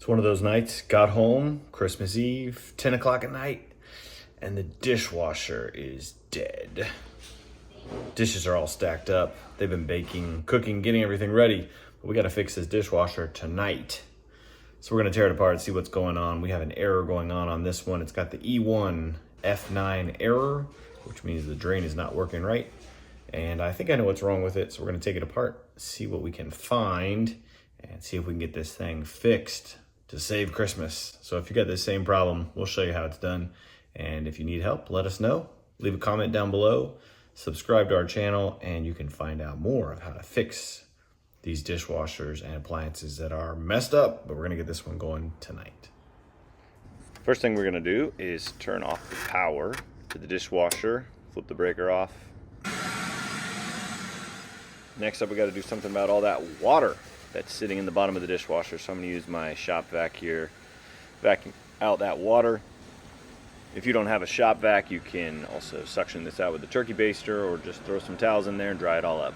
It's one of those nights, got home, Christmas Eve, 10 o'clock at night, and the dishwasher is dead. Dishes are all stacked up. They've been baking, cooking, getting everything ready. But we gotta fix this dishwasher tonight. So we're gonna tear it apart and see what's going on. We have an error going on this one. It's got the E1F9 error, which means the drain is not working right. And I think I know what's wrong with it. So we're gonna take it apart, see what we can find, and see if we can get this thing fixed to save Christmas. So if you got the same problem, we'll show you how it's done. And if you need help, let us know. Leave a comment down below, subscribe to our channel, and you can find out more of how to fix these dishwashers and appliances that are messed up, but we're gonna get this one going tonight. First thing we're gonna do is turn off the power to the dishwasher, flip the breaker off. Next up, we gotta do something about all that water that's sitting in the bottom of the dishwasher. So I'm gonna use my shop vac here, vacuum out that water. If you don't have a shop vac, you can also suction this out with a turkey baster or just throw some towels in there and dry it all up.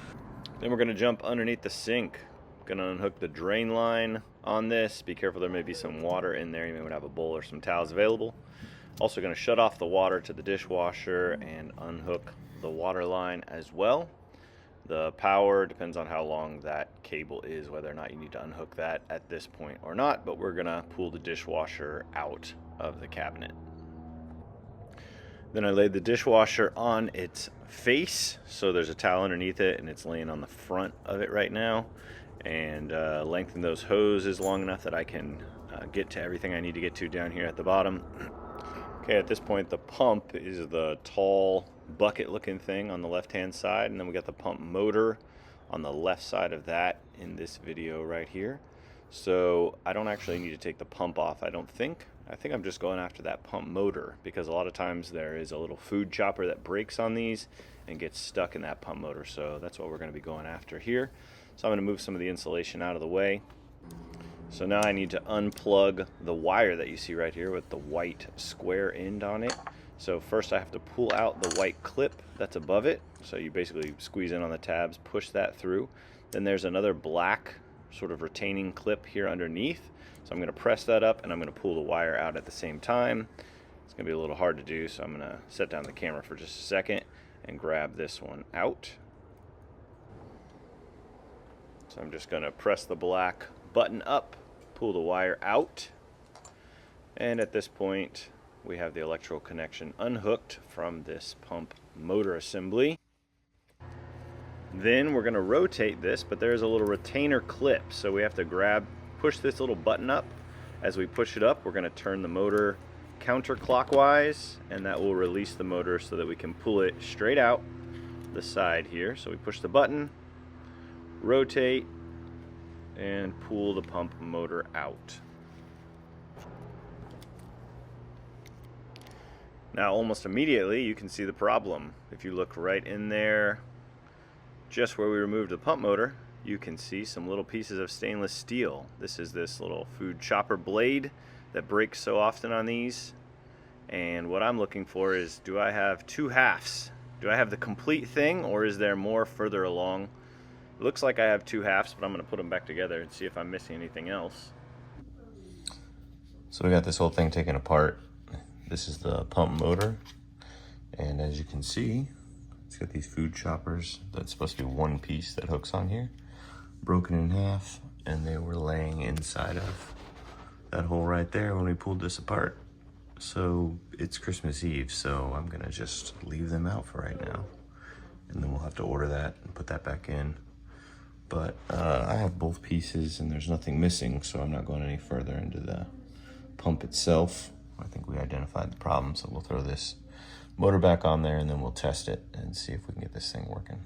Then we're gonna jump underneath the sink. Gonna unhook the drain line on this. Be careful, there may be some water in there. You may want to have a bowl or some towels available. Also gonna shut off the water to the dishwasher and unhook the water line as well. The power depends on how long that cable is, whether or not you need to unhook that at this point or not, but we're gonna pull the dishwasher out of the cabinet. Then I laid the dishwasher on its face, so there's a towel underneath it and it's laying on the front of it right now. And lengthen those hoses long enough that I can get to everything I need to get to down here at the bottom. Okay, at this point the pump is the tall bucket looking thing on the left hand side, and then we got the pump motor on the left side of that in this video right here. So I don't actually need to take the pump off, I don't think. I think I'm just going after that pump motor, because a lot of times there is a little food chopper that breaks on these and gets stuck in that pump motor. So that's what we're going to be going after here. So I'm going to move some of the insulation out of the way. So now I need to unplug the wire that you see right here with the white square end on it. So first I have to pull out the white clip that's above it. So you basically squeeze in on the tabs, push that through. Then there's another black sort of retaining clip here underneath. So I'm going to press that up and I'm going to pull the wire out at the same time. It's going to be a little hard to do, so I'm going to set down the camera for just a second and grab this one out. So I'm just going to press the black button up, pull the wire out, and at this point we have the electrical connection unhooked from this pump motor assembly. Then we're going to rotate this, but there's a little retainer clip, so we have to push this little button up. As we push it up, we're going to turn the motor counterclockwise, and that will release the motor so that we can pull it straight out the side here. So we push the button, rotate, and pull the pump motor out. Now almost immediately you can see the problem. If you look right in there, just where we removed the pump motor, you can see some little pieces of stainless steel. This is this little food chopper blade that breaks so often on these. And what I'm looking for is, do I have two halves? Do I have the complete thing, or is there more further along? It looks like I have two halves, but I'm going to put them back together and see if I'm missing anything else. So we got this whole thing taken apart. This is the pump motor, and as you can see, it's got these food choppers. That's supposed to be one piece that hooks on here, broken in half, and they were laying inside of that hole right there when we pulled this apart. So it's Christmas Eve, so I'm gonna just leave them out for right now, and then we'll have to order that and put that back in. But I have both pieces and there's nothing missing, so I'm not going any further into the pump itself. I think we identified the problem, so we'll throw this motor back on there and then we'll test it and see if we can get this thing working.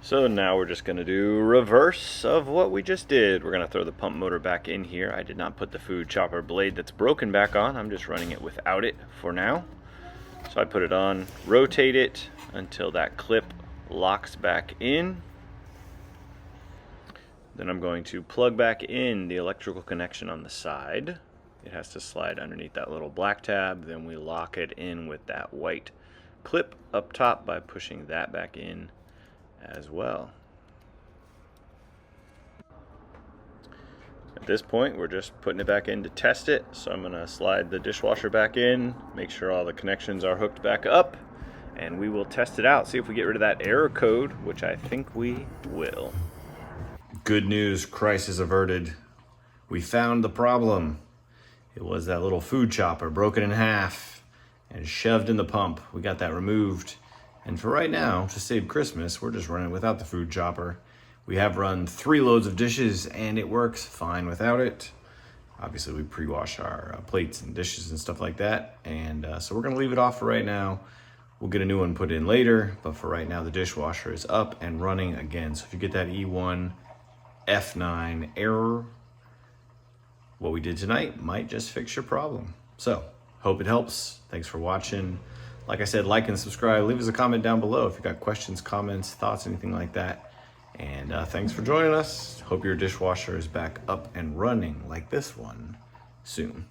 So now we're just going to do reverse of what we just did. We're going to throw the pump motor back in here. I did not put the food chopper blade that's broken back on. I'm just running it without it for now. So I put it on, rotate it until that clip locks back in. Then I'm going to plug back in the electrical connection on the side. It has to slide underneath that little black tab. Then we lock it in with that white clip up top by pushing that back in as well. At this point, we're just putting it back in to test it. So I'm gonna slide the dishwasher back in, make sure all the connections are hooked back up, and we will test it out, see if we get rid of that error code, which I think we will. Good news, crisis averted. We found the problem. It was that little food chopper broken in half and shoved in the pump. We got that removed. And for right now, to save Christmas, we're just running without the food chopper. We have run 3 loads of dishes and it works fine without it. Obviously we pre-wash our plates and dishes and stuff like that. And so we're gonna leave it off for right now. We'll get a new one put in later, but for right now, the dishwasher is up and running again. So if you get that E1F9 error, what we did tonight might just fix your problem. So hope it helps. Thanks for watching. Like I said, like and subscribe. Leave us a comment down below if you got questions, comments, thoughts, anything like that. And thanks for joining us. Hope your dishwasher is back up and running like this one soon.